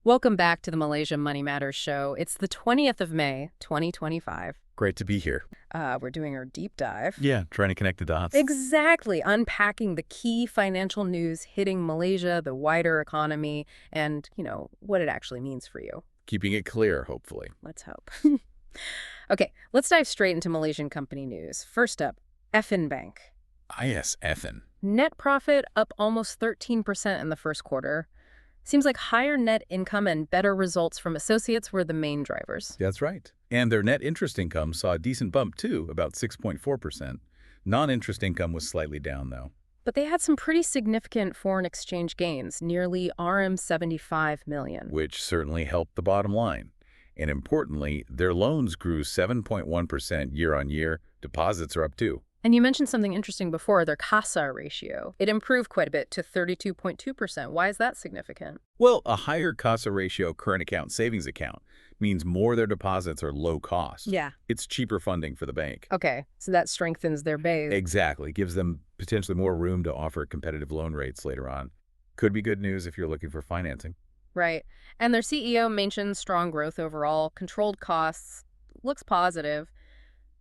Welcome back to the Malaysia Money Matters show. It's the 20th of May, 2025. Great to be here. We're doing our deep dive. Yeah, trying to connect the dots. Exactly. Unpacking the key financial news hitting Malaysia, the wider economy, and, what it actually means for you. Keeping it clear, hopefully. Let's hope. Okay, let's dive straight into Malaysian company news. First up, Affin Bank. Yes, Affin. Net profit up almost 13% in the first quarter. Seems like higher net income and better results from associates were the main drivers. That's right. And their net interest income saw a decent bump, too, about 6.4%. Non-interest income was slightly down, though. But they had some pretty significant foreign exchange gains, nearly RM 75 million. Which certainly helped the bottom line. And importantly, their loans grew 7.1% year-on-year. Deposits are up, too. And you mentioned something interesting before, their CASA ratio. It improved quite a bit to 32.2%. Why is that significant? Well, a higher CASA ratio current account savings account means more of their deposits are low cost. Yeah. It's cheaper funding for the bank. Okay, so that strengthens their base. Exactly. Gives them potentially more room to offer competitive loan rates later on. Could be good news if you're looking for financing. Right. And their CEO mentioned strong growth overall, controlled costs, looks positive.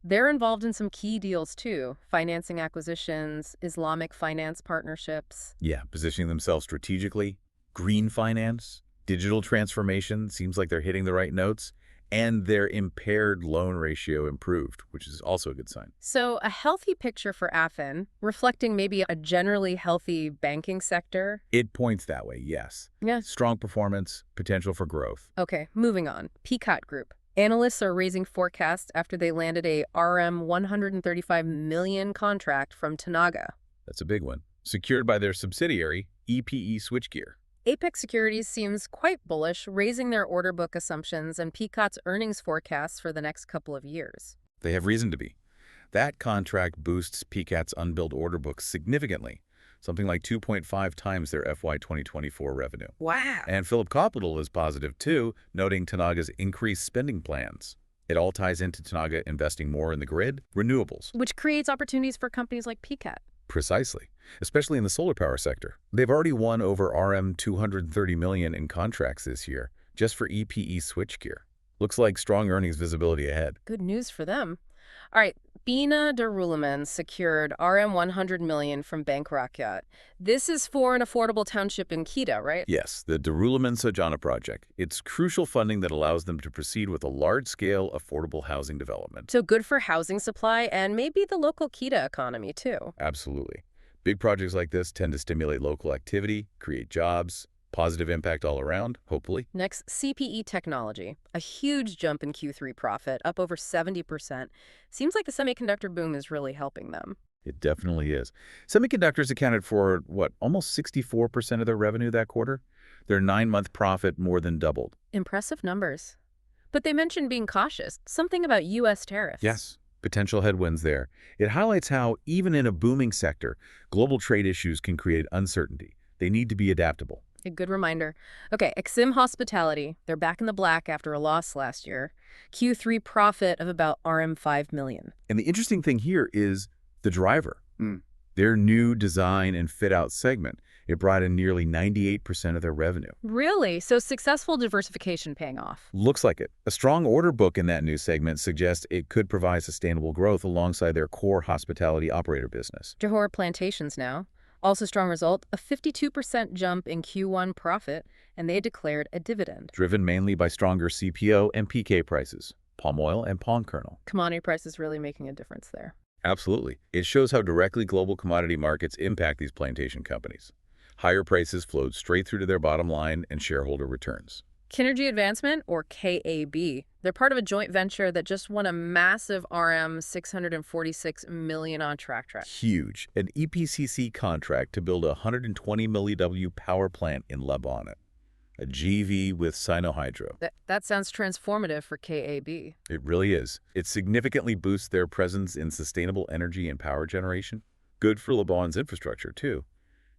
They're involved in some key deals too, financing acquisitions, Islamic finance partnerships. Yeah, positioning themselves strategically, green finance, digital transformation, seems like they're hitting the right notes, and their impaired loan ratio improved, which is also a good sign. So a healthy picture for Affin, reflecting maybe a generally healthy banking sector. It points that way, yes. Yeah. Strong performance, potential for growth. Okay, moving on. Pekat Group. Analysts are raising forecasts after they landed a RM 135 million contract from Tenaga. That's a big one. Secured by their subsidiary, EPE Switchgear. Apex Securities seems quite bullish, raising their order book assumptions and Pekat's earnings forecasts for the next couple of years. They have reason to be. That contract boosts Pekat's unbilled order book significantly, something like 2.5 times their FY 2024 revenue. Wow. And Phillip Capital is positive, too, noting Tenaga's increased spending plans. It all ties into Tenaga investing more in the grid, renewables. Which creates opportunities for companies like Pekat. Precisely, especially in the solar power sector. They've already won over RM 230 million in contracts this year, just for EPE Switchgear. Looks like strong earnings visibility ahead. Good news for them. All right, Bina Darulaman secured RM 100 million from Bank Rakyat. This is for an affordable township in Kedah, right? Yes, the Darulaman Sojana project. It's crucial funding that allows them to proceed with a large-scale affordable housing development. So good for housing supply and maybe the local Kedah economy, too. Absolutely. Big projects like this tend to stimulate local activity, create jobs, positive impact all around, hopefully. Next, CPE Technology. A huge jump in Q3 profit, up over 70%. Seems like the semiconductor boom is really helping them. It definitely is. Semiconductors accounted for, almost 64% of their revenue that quarter? Their 9-month profit more than doubled. Impressive numbers. But they mentioned being cautious, something about U.S. tariffs. Yes, potential headwinds there. It highlights how, even in a booming sector, global trade issues can create uncertainty. They need to be adaptable. A good reminder. Okay, Exim Hospitality. They're back in the black after a loss last year. Q3 profit of about RM 5 million. And the interesting thing here is the driver. Their new design and fit-out segment. It brought in nearly 98% of their revenue. Really? So successful diversification paying off. Looks like it. A strong order book in that new segment suggests it could provide sustainable growth alongside their core hospitality operator business. Johor Plantations now. Also strong result, a 52% jump in Q1 profit, and they declared a dividend. Driven mainly by stronger CPO and PK prices, palm oil and palm kernel. Commodity prices really making a difference there. Absolutely. It shows how directly global commodity markets impact these plantation companies. Higher prices flowed straight through to their bottom line and shareholder returns. Kinergy Advancement, or KAB, they're part of a joint venture that just won a massive RM 646 million on track. Huge. An EPCC contract to build a 120 milliW power plant in Lebanon. A GV with Sinohydro. That sounds transformative for KAB. It really is. It significantly boosts their presence in sustainable energy and power generation. Good for Lebanon's infrastructure, too.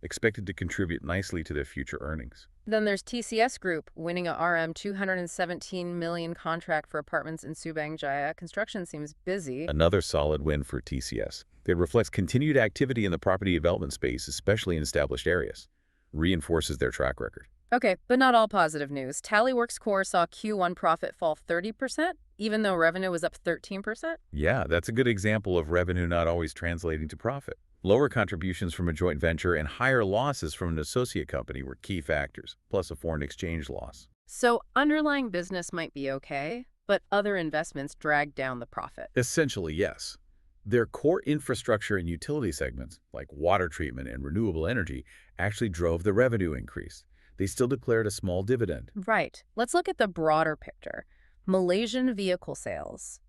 Expected to contribute nicely to their future earnings. Then there's TCS Group, winning a RM 217 million contract for apartments in Subang Jaya. Construction seems busy. Another solid win for TCS. It reflects continued activity in the property development space, especially in established areas. Reinforces their track record. Okay, but not all positive news. Tallyworks Core saw Q1 profit fall 30%, even though revenue was up 13%. Yeah, that's a good example of revenue not always translating to profit. Lower contributions from a joint venture and higher losses from an associate company were key factors, plus a foreign exchange loss. So underlying business might be okay, but other investments dragged down the profit. Essentially, yes. Their core infrastructure and utility segments, like water treatment and renewable energy, actually drove the revenue increase. They still declared a small dividend. Right. Let's look at the broader picture. Malaysian vehicle sales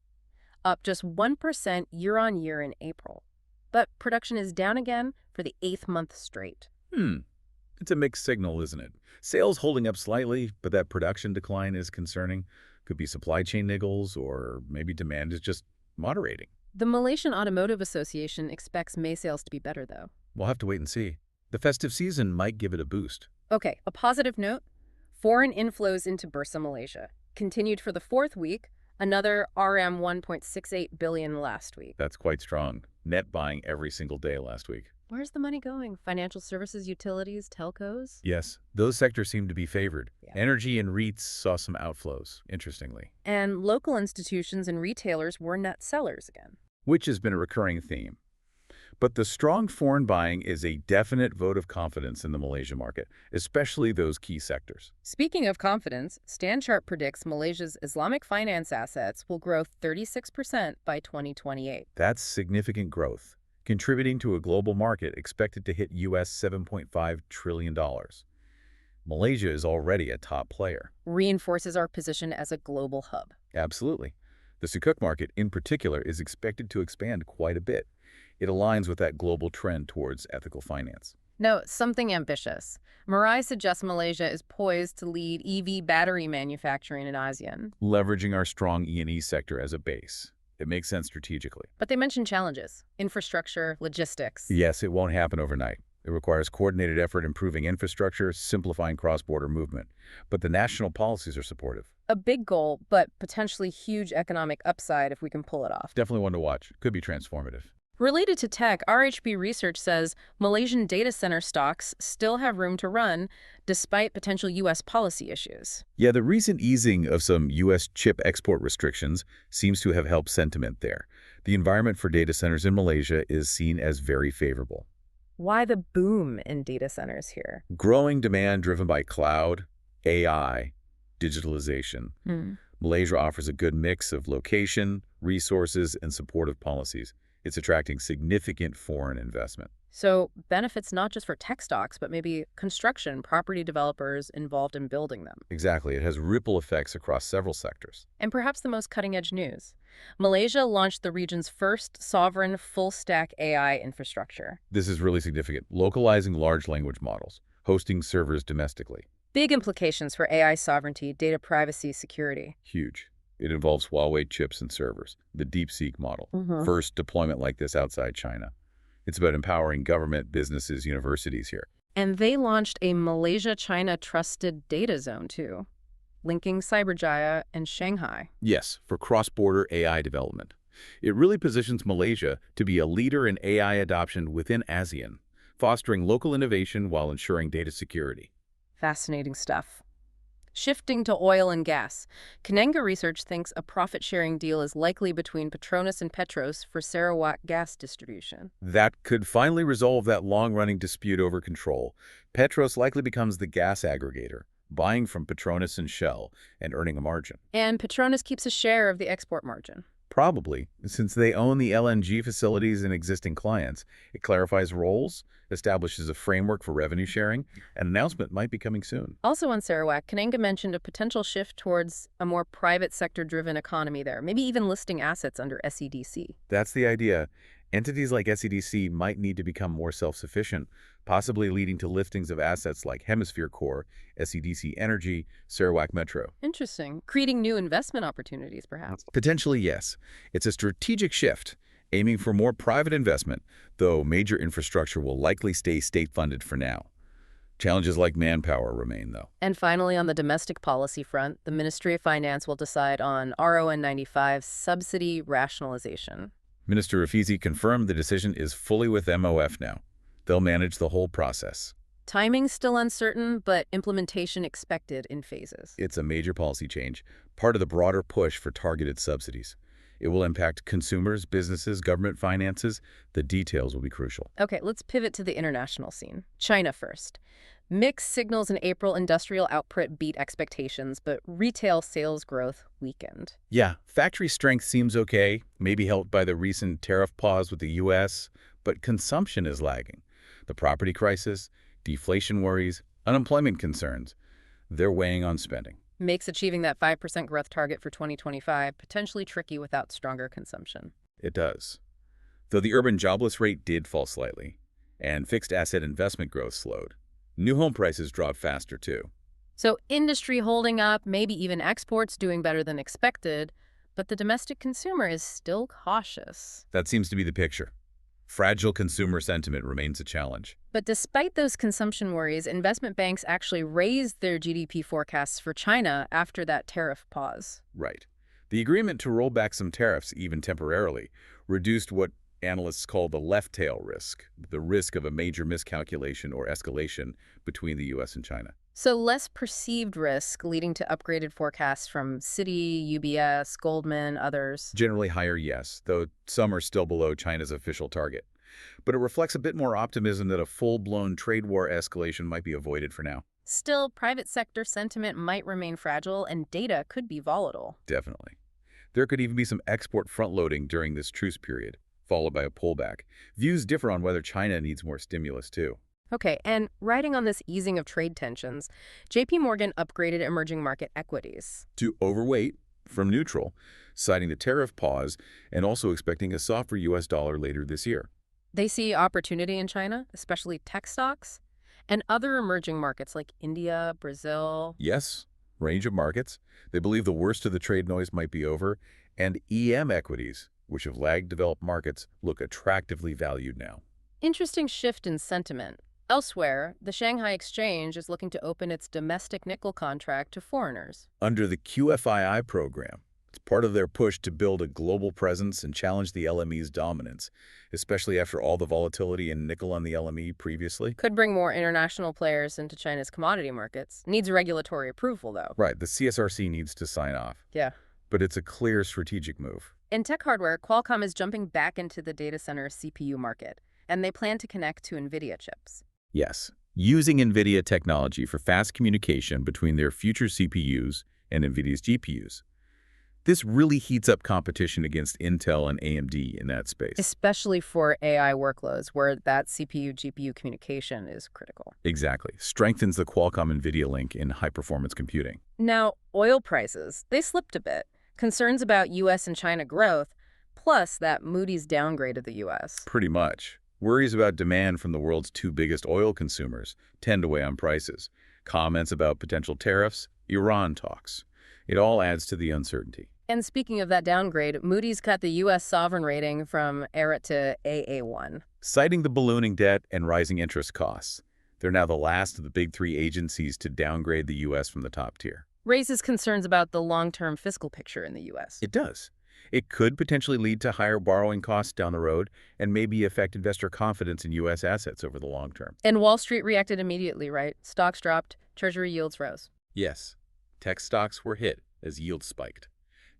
up just 1% year on year in April. But production is down again for the 8th month straight. It's a mixed signal, isn't it? Sales holding up slightly, but that production decline is concerning. Could be supply chain niggles, or maybe demand is just moderating. The Malaysian Automotive Association expects May sales to be better, though. We'll have to wait and see. The festive season might give it a boost. Okay, a positive note. Foreign inflows into Bursa, Malaysia continued for the 4th week, another RM 1.68 billion last week. That's quite strong. Net buying every single day last week. Where's the money going? Financial services, utilities, telcos? Yes, those sectors seem to be favored. Yeah. Energy and REITs saw some outflows, interestingly, And local institutions and retailers were net sellers again. which has been a recurring theme. But the strong foreign buying is a definite vote of confidence in the Malaysia market, especially those key sectors. Speaking of confidence, Stanchart predicts Malaysia's Islamic finance assets will grow 36% by 2028. That's significant growth, contributing to a global market expected to hit US $7.5 trillion. Malaysia is already a top player. Reinforces our position as a global hub. Absolutely. The Sukuk market, in particular, is expected to expand quite a bit. It aligns with that global trend towards ethical finance. No, something ambitious. Marai suggests Malaysia is poised to lead EV battery manufacturing in ASEAN. Leveraging our strong E&E sector as a base. It makes sense strategically. But they mention challenges: infrastructure, logistics. Yes, it won't happen overnight. It requires coordinated effort improving infrastructure, simplifying cross-border movement. But the national policies are supportive. A big goal, but potentially huge economic upside if we can pull it off. Definitely one to watch. Could be transformative. Related to tech, RHB research says Malaysian data center stocks still have room to run despite potential U.S. policy issues. Yeah, the recent easing of some U.S. chip export restrictions seems to have helped sentiment there. The environment for data centers in Malaysia is seen as very favorable. Why the boom in data centers here? Growing demand driven by cloud, AI, digitalization. Malaysia offers a good mix of location, resources, and supportive policies. It's attracting significant foreign investment. So benefits not just for tech stocks, but maybe construction, property developers involved in building them. Exactly. It has ripple effects across several sectors. And perhaps the most cutting-edge news. Malaysia launched the region's first sovereign full-stack AI infrastructure. This is really significant. Localizing large language models, hosting servers domestically. Big implications for AI sovereignty, data privacy, security. Huge. It involves Huawei chips and servers, the DeepSeek model. First deployment like this outside China. It's about empowering government, businesses, universities here. And they launched a Malaysia-China trusted data zone, too, linking Cyberjaya and Shanghai. Yes, for cross-border AI development. It really positions Malaysia to be a leader in AI adoption within ASEAN, fostering local innovation while ensuring data security. Fascinating stuff. Shifting to oil and gas, Tenaga Research thinks a profit-sharing deal is likely between Petronas and Petros for Sarawak gas distribution. That could finally resolve that long-running dispute over control. Petros likely becomes the gas aggregator, buying from Petronas and Shell and earning a margin. And Petronas keeps a share of the export margin. Probably, since they own the LNG facilities and existing clients. It clarifies roles, establishes a framework for revenue sharing. An announcement might be coming soon. Also on Sarawak, Tenaga mentioned a potential shift towards a more private sector-driven economy there, maybe even listing assets under SEDC. That's the idea. Entities like SEDC might need to become more self-sufficient, possibly leading to liftings of assets like Hemisphere Core, SEDC Energy, Sarawak Metro. Interesting. Creating new investment opportunities, perhaps. Potentially, yes. It's a strategic shift, aiming for more private investment, though major infrastructure will likely stay state-funded for now. Challenges like manpower remain, though. And finally, on the domestic policy front, the Ministry of Finance will decide on RON 95 subsidy rationalization. Minister Rafizi confirmed the decision is fully with MOF now. They'll manage the whole process. Timing's still uncertain, but implementation expected in phases. It's a major policy change, part of the broader push for targeted subsidies. It will impact consumers, businesses, government finances. The details will be crucial. Okay, let's pivot to the international scene. China first. Mixed signals in April industrial output beat expectations, but retail sales growth weakened. Yeah, factory strength seems okay, maybe helped by the recent tariff pause with the U.S., but consumption is lagging. The property crisis, deflation worries, unemployment concerns, they're weighing on spending. Makes achieving that 5% growth target for 2025 potentially tricky without stronger consumption. It does. Though the urban jobless rate did fall slightly, and fixed asset investment growth slowed. New home prices dropped faster, too. So industry holding up, maybe even exports doing better than expected, but the domestic consumer is still cautious. That seems to be the picture. Fragile consumer sentiment remains a challenge. But despite those consumption worries, investment banks actually raised their GDP forecasts for China after that tariff pause. Right. The agreement to roll back some tariffs, even temporarily, reduced what analysts call the left tail risk, the risk of a major miscalculation or escalation between the U.S. and China. So less perceived risk leading to upgraded forecasts from Citi, UBS, Goldman, others. Generally higher, yes, though some are still below China's official target. But it reflects a bit more optimism that a full-blown trade war escalation might be avoided for now. Still, private sector sentiment might remain fragile and data could be volatile. Definitely. There could even be some export front-loading during this truce period, followed by a pullback. Views differ on whether China needs more stimulus, too. Okay, and riding on this easing of trade tensions, JP Morgan upgraded emerging market equities. To overweight from neutral, citing the tariff pause and also expecting a softer U.S. dollar later this year. They see opportunity in China, especially tech stocks, and other emerging markets like India, Brazil. Yes, range of markets. They believe the worst of the trade noise might be over, and EM equities, which have lagged developed markets, look attractively valued now. Interesting shift in sentiment. Elsewhere, the Shanghai Exchange is looking to open its domestic nickel contract to foreigners. Under the QFII program, it's part of their push to build a global presence and challenge the LME's dominance, especially after all the volatility in nickel on the LME previously. Could bring more international players into China's commodity markets. Needs regulatory approval, though. Right, the CSRC needs to sign off. Yeah. But it's a clear strategic move. In tech hardware, Qualcomm is jumping back into the data center CPU market, and they plan to connect to NVIDIA chips. Yes, using NVIDIA technology for fast communication between their future CPUs and NVIDIA's GPUs. This really heats up competition against Intel and AMD in that space. Especially for AI workloads, where that CPU-GPU communication is critical. Exactly. Strengthens the Qualcomm-NVIDIA link in high-performance computing. Now, oil prices, they slipped a bit. Concerns about U.S. and China growth, plus that Moody's downgrade of the U.S. Pretty much. Worries about demand from the world's two biggest oil consumers tend to weigh on prices. Comments about potential tariffs, Iran talks. It all adds to the uncertainty. And speaking of that downgrade, Moody's cut the U.S. sovereign rating from ERA to AA1. Citing the ballooning debt and rising interest costs, they're now the last of the big three agencies to downgrade the U.S. from the top tier. Raises concerns about the long-term fiscal picture in the U.S. It does. It could potentially lead to higher borrowing costs down the road and maybe affect investor confidence in U.S. assets over the long term. And Wall Street reacted immediately, right? Stocks dropped, Treasury yields rose. Yes. Tech stocks were hit as yields spiked.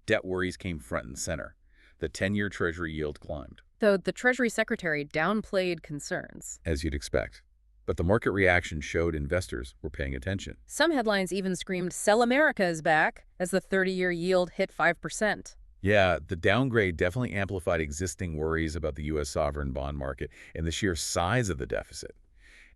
Debt worries came front and center. The 10-year Treasury yield climbed. Though the Treasury Secretary downplayed concerns. As you'd expect. But the market reaction showed investors were paying attention. Some headlines even screamed, "Sell America is back," as the 30-year yield hit 5%. Yeah, the downgrade definitely amplified existing worries about the U.S. sovereign bond market and the sheer size of the deficit.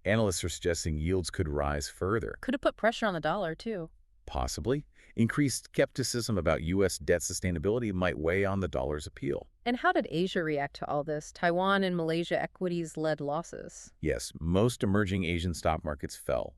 Analysts are suggesting yields could rise further. Could have put pressure on the dollar, too. Possibly. Increased skepticism about U.S. debt sustainability might weigh on the dollar's appeal. And how did Asia react to all this? Taiwan and Malaysia equities led losses. Yes, most emerging Asian stock markets fell.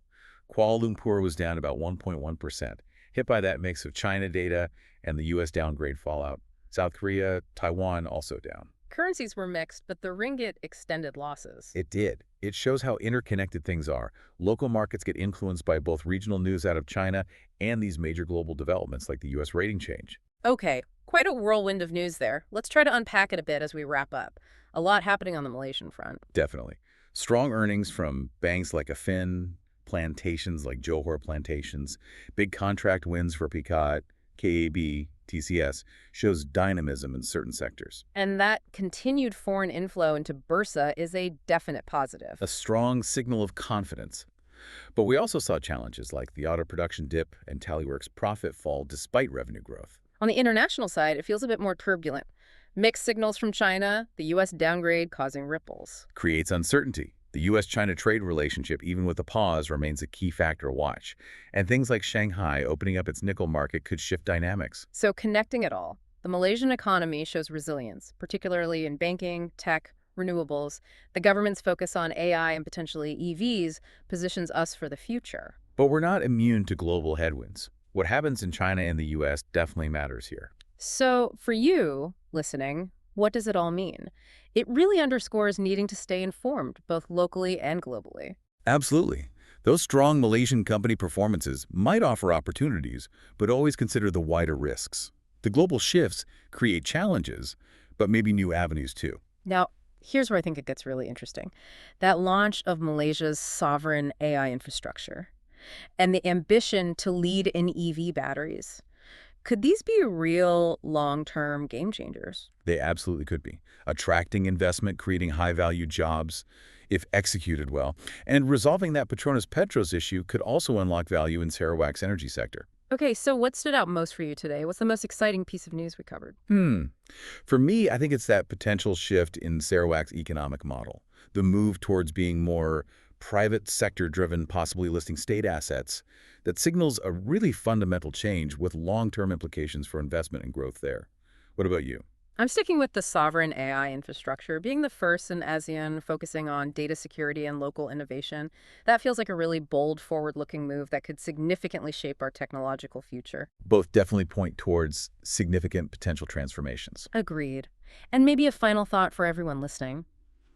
Kuala Lumpur was down about 1.1%, hit by that mix of China data and the U.S. downgrade fallout. South Korea, Taiwan also down. Currencies were mixed, but the ringgit extended losses. It did. It shows how interconnected things are. Local markets get influenced by both regional news out of China and these major global developments like the U.S. rating change. Okay, quite a whirlwind of news there. Let's try to unpack it a bit as we wrap up. A lot happening on the Malaysian front. Definitely. Strong earnings from banks like Affin, plantations like Johor Plantations, big contract wins for Pekat, KAB, TCS, shows dynamism in certain sectors. And that continued foreign inflow into Bursa is a definite positive. A strong signal of confidence. But we also saw challenges like the auto production dip and Tallyworks' profit fall despite revenue growth. On the international side, it feels a bit more turbulent. Mixed signals from China, the U.S. downgrade causing ripples. Creates uncertainty. The U.S.-China trade relationship, even with a pause, remains a key factor to watch. And things like Shanghai opening up its nickel market could shift dynamics. So connecting it all, the Malaysian economy shows resilience, particularly in banking, tech, renewables. The government's focus on AI and potentially EVs positions us for the future. But we're not immune to global headwinds. What happens in China and the U.S. definitely matters here. So for you, listening, what does it all mean? It really underscores needing to stay informed, both locally and globally. Absolutely. Those strong Malaysian company performances might offer opportunities, but always consider the wider risks. The global shifts create challenges, but maybe new avenues too. Now, here's where I think it gets really interesting. That launch of Malaysia's sovereign AI infrastructure and the ambition to lead in EV batteries. Could these be real long-term game changers? They absolutely could be. Attracting investment, creating high-value jobs, if executed well. And resolving that Petronas Petros issue could also unlock value in Sarawak's energy sector. Okay, so what stood out most for you today? What's the most exciting piece of news we covered? For me, I think it's that potential shift in Sarawak's economic model. The move towards being more private sector-driven, possibly listing state assets, that signals a really fundamental change with long-term implications for investment and growth there. What about you? I'm sticking with the sovereign AI infrastructure, being the first in ASEAN focusing on data security and local innovation. That feels like a really bold, forward-looking move that could significantly shape our technological future. Both definitely point towards significant potential transformations. Agreed. And maybe a final thought for everyone listening.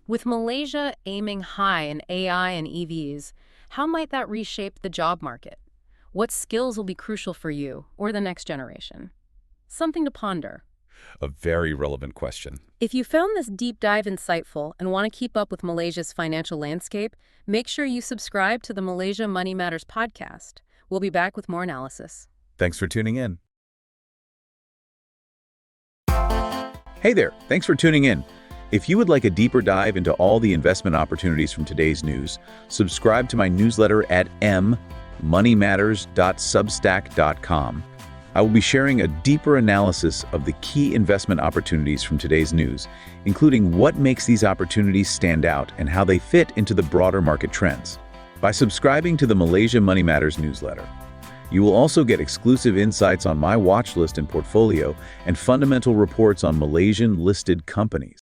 With Malaysia aiming high in AI and EVs, how might that reshape the job market? What skills will be crucial for you or the next generation? Something to ponder. A very relevant question. If you found this deep dive insightful and want to keep up with Malaysia's financial landscape, make sure you subscribe to the Malaysia Money Matters podcast. We'll be back with more analysis. Thanks for tuning in. Hey there, thanks for tuning in. If you would like a deeper dive into all the investment opportunities from today's news, subscribe to my newsletter at moneymatters.substack.com. I will be sharing a deeper analysis of the key investment opportunities from today's news, including what makes these opportunities stand out and how they fit into the broader market trends. By subscribing to the Malaysia Money Matters newsletter, you will also get exclusive insights on my watch list and portfolio and fundamental reports on Malaysian listed companies.